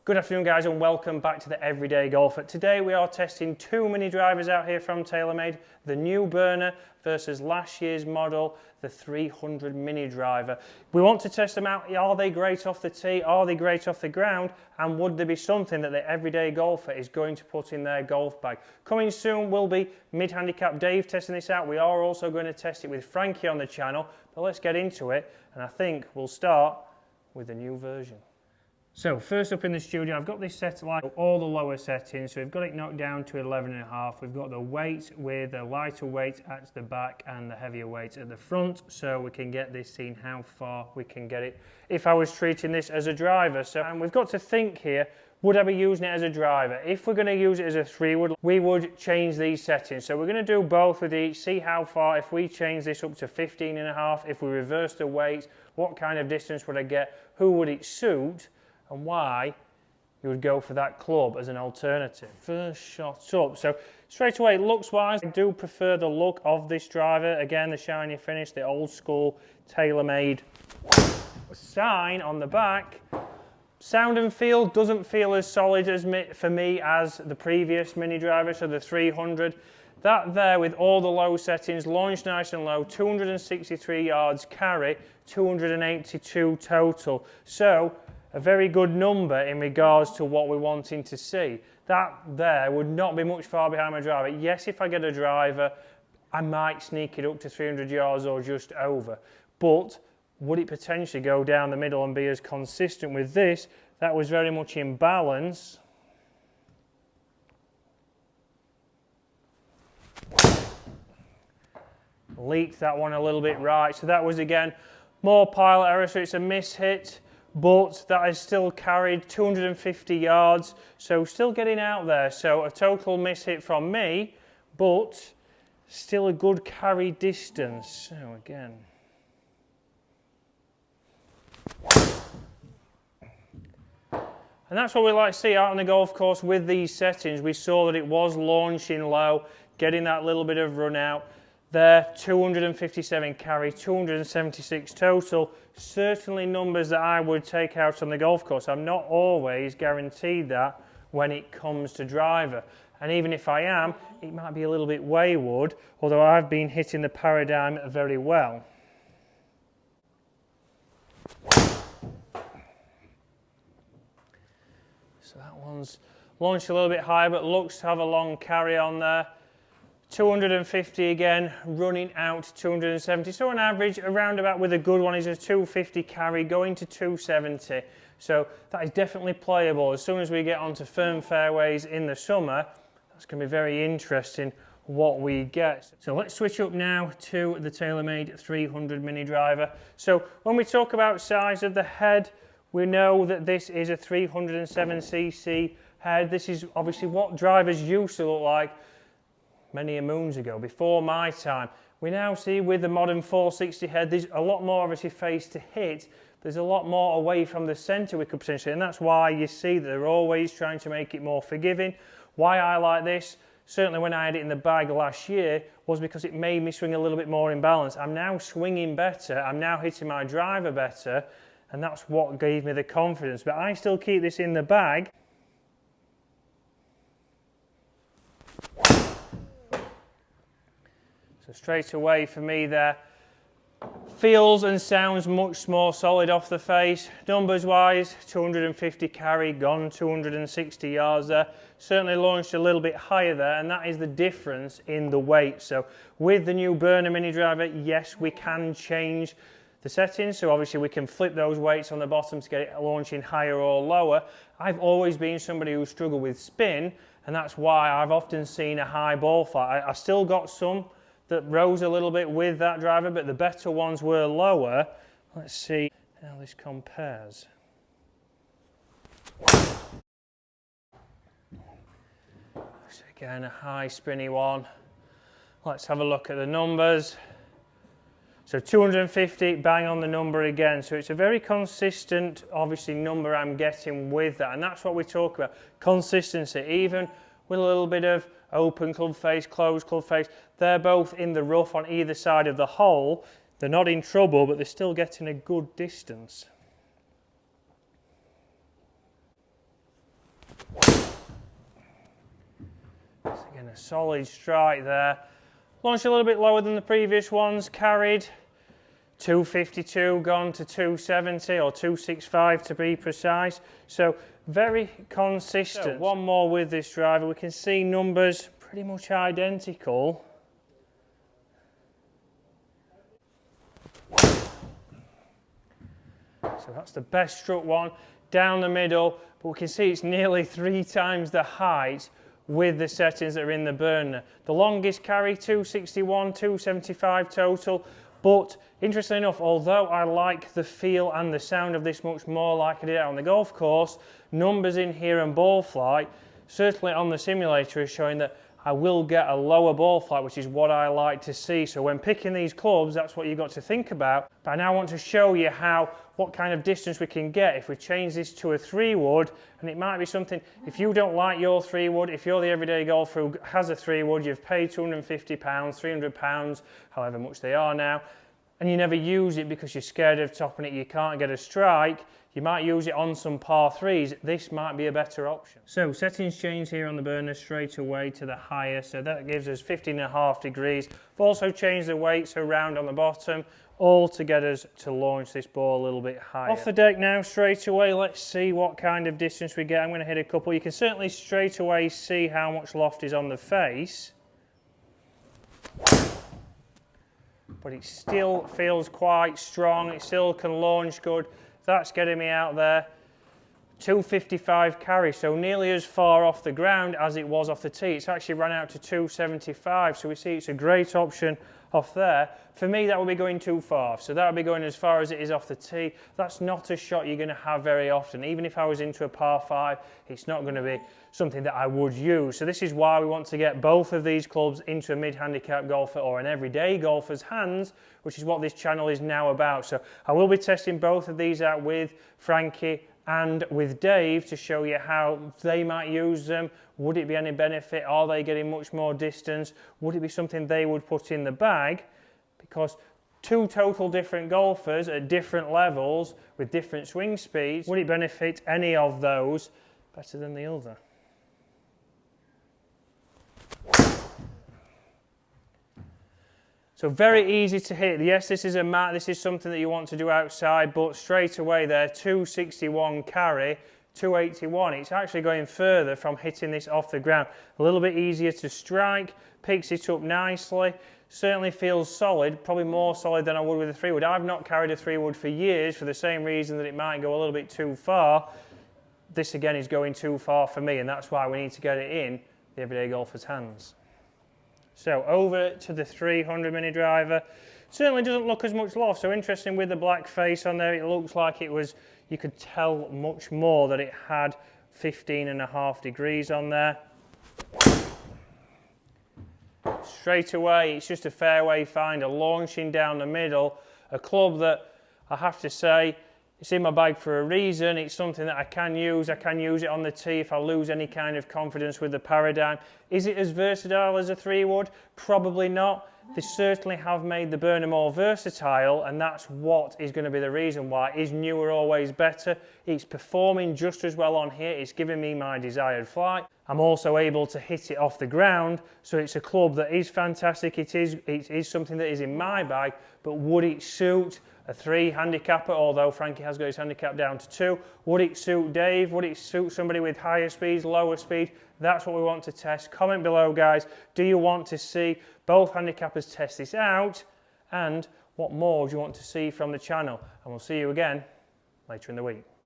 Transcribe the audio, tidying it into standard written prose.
Good afternoon guys and welcome back to the Everyday Golfer. Today we are testing two mini drivers out here from TaylorMade, the new burner versus last year's model, the 300 mini driver. We want to test them out. Are they great off the tee? Are they great off the ground? And would there be something that the Everyday Golfer is going to put in their golf bag? Coming soon will be mid-handicap Dave testing this out. We are also going to test it with Frankie on the channel, but let's get into it. And I think we'll start with the new version. So first up in the studio, I've got this set like all the lower settings. So we've got it knocked down to 11.5. We've got the weight with the lighter weight at the back and the heavier weight at the front. So we can get this seeing how far we can get it if I was treating this as a driver. So, and we've got to think here, would I be using it as a driver? If we're going to use it as a 3-wood, we would change these settings. So we're going to do both with each, see how far, if we change this up to 15.5, if we reverse the weight, what kind of distance would I get, who would it suit, and why you would go for that club as an alternative. First shot up. So straight away, looks-wise, I do prefer the look of this driver. Again, the shiny finish, the old school TaylorMade sign on the back. Sound and feel doesn't feel as solid as for me as the previous mini driver, so the 300. That there with all the low settings, launch nice and low, 263 yards carry, 282 total. So a very good number in regards to what we're wanting to see. That there would not be much far behind my driver. Yes, if I get a driver, I might sneak it up to 300 yards or just over. But would it potentially go down the middle and be as consistent with this? That was very much in balance. Leaked that one a little bit right. So that was, again, more pilot error, so it's a miss hit. But that is still carried 250 yards, so still getting out there. So a total miss hit from me, but still a good carry distance. So again. And that's what we like to see out on the golf course with these settings. We saw that it was launching low, getting that little bit of run out. There, 257 carry, 276 total. Certainly numbers that I would take out on the golf course. I'm not always guaranteed that when it comes to driver. And even if I am, it might be a little bit wayward, although I've been hitting the paradigm very well. So that one's launched a little bit higher, but looks to have a long carry on there. 250 again, running out 270. So on average, around about with a good one is a 250 carry, going to 270. So that is definitely playable. As soon as we get onto firm fairways in the summer, that's going to be very interesting what we get. So let's switch up now to the TaylorMade 300 mini driver. So when we talk about size of the head, we know that this is a 307cc head. This is obviously what drivers used to look like many a moons ago, before my time. We now see with the modern 460 head, there's a lot more obviously face to hit. There's a lot more away from the centre we could potentially, and that's why you see that they're always trying to make it more forgiving. Why I like this, certainly when I had it in the bag last year, was because it made me swing a little bit more in balance. I'm now swinging better, I'm now hitting my driver better, and that's what gave me the confidence. But I still keep this in the bag. So straight away for me there, feels and sounds much more solid off the face. Numbers wise, 250 carry, gone 260 yards there. Certainly launched a little bit higher there, and that is the difference in the weight. So with the new burner mini driver, yes, we can change the settings. So obviously we can flip those weights on the bottom to get it launching higher or lower. I've always been somebody who struggled with spin, and that's why I've often seen a high ball flight. I still got some that rose a little bit with that driver, but the better ones were lower. Let's see how this compares. So again, a high spinny one. Let's have a look at the numbers. So 250, bang on the number again. So it's a very consistent, obviously, number I'm getting with that. And that's what we talk about, consistency. Even with a little bit of open club face, closed club face, they're both in the rough on either side of the hole. They're not in trouble, but they're still getting a good distance. Again, a solid strike there. Launched a little bit lower than the previous ones, carried 252, gone to 270 or 265 to be precise. So very consistent. So one more with this driver, we can see numbers pretty much identical. So that's the best struck one down the middle, but we can see it's nearly 3 times the height with the settings that are in the burner. The longest carry 261, 275 total, but interestingly enough, although I like the feel and the sound of this much more like I did out on the golf course, numbers in here and ball flight, certainly on the simulator, is showing that I will get a lower ball flight, which is what I like to see. So when picking these clubs, that's what you've got to think about. But I now want to show you what kind of distance we can get if we change this to a 3-wood, and it might be something, if you don't like your 3-wood, if you're the everyday golfer who has a 3-wood, you've paid £250, £300, however much they are now, and you never use it because you're scared of topping it, you can't get a strike, you might use it on some par 3s, this might be a better option. So settings change here on the burner straight away to the higher, so that gives us 15.5 degrees. We've also changed the weights around on the bottom, all to get us to launch this ball a little bit higher. Off the deck now straight away, let's see what kind of distance we get. I'm going to hit a couple. You can certainly straight away see how much loft is on the face, but it still feels quite strong, it still can launch good. That's getting me out there. 255 carry, so nearly as far off the ground as it was off the tee. It's actually run out to 275, so we see it's a great option off there. For me, that would be going too far, so that would be going as far as it is off the tee. That's not a shot you're going to have very often. Even if I was into a par 5, it's not going to be something that I would use. So this is why we want to get both of these clubs into a mid-handicap golfer or an everyday golfer's hands, which is what this channel is now about. So I will be testing both of these out with Frankie and with Dave to show you how they might use them. Would it be any benefit? Are they getting much more distance? Would it be something they would put in the bag? Because 2 total different golfers at different levels with different swing speeds, would it benefit any of those better than the other? So very easy to hit. Yes, this is a mat, this is something that you want to do outside, but straight away there, 261 carry, 281. It's actually going further from hitting this off the ground. A little bit easier to strike, picks it up nicely, certainly feels solid, probably more solid than I would with a 3-wood. I've not carried a 3-wood for years for the same reason that it might go a little bit too far. This again is going too far for me, and that's why we need to get it in the everyday golfer's hands. So over to the 300 mini driver. Certainly doesn't look as much loft, so interesting with the black face on there, it looks like it was, you could tell much more that it had 15.5 degrees on there. Straight away, it's just a fairway finder, launching down the middle, a club that I have to say, it's in my bag for a reason. It's something that I can use it on the tee if I lose any kind of confidence with the Paradigm. Is it as versatile as a 3-wood? Probably not. They certainly have made the burner more versatile, and that's what is going to be the reason why. Is newer always better? It's performing just as well on here. It's giving me my desired flight. I'm also able to hit it off the ground, so it's a club that is fantastic. It is something that is in my bag, but would it suit a 3 handicapper, although Frankie has got his handicap down to 2. Would it suit Dave? Would it suit somebody with higher speeds, lower speed? That's what we want to test. Comment below, guys. Do you want to see both handicappers test this out? And what more do you want to see from the channel? And we'll see you again later in the week.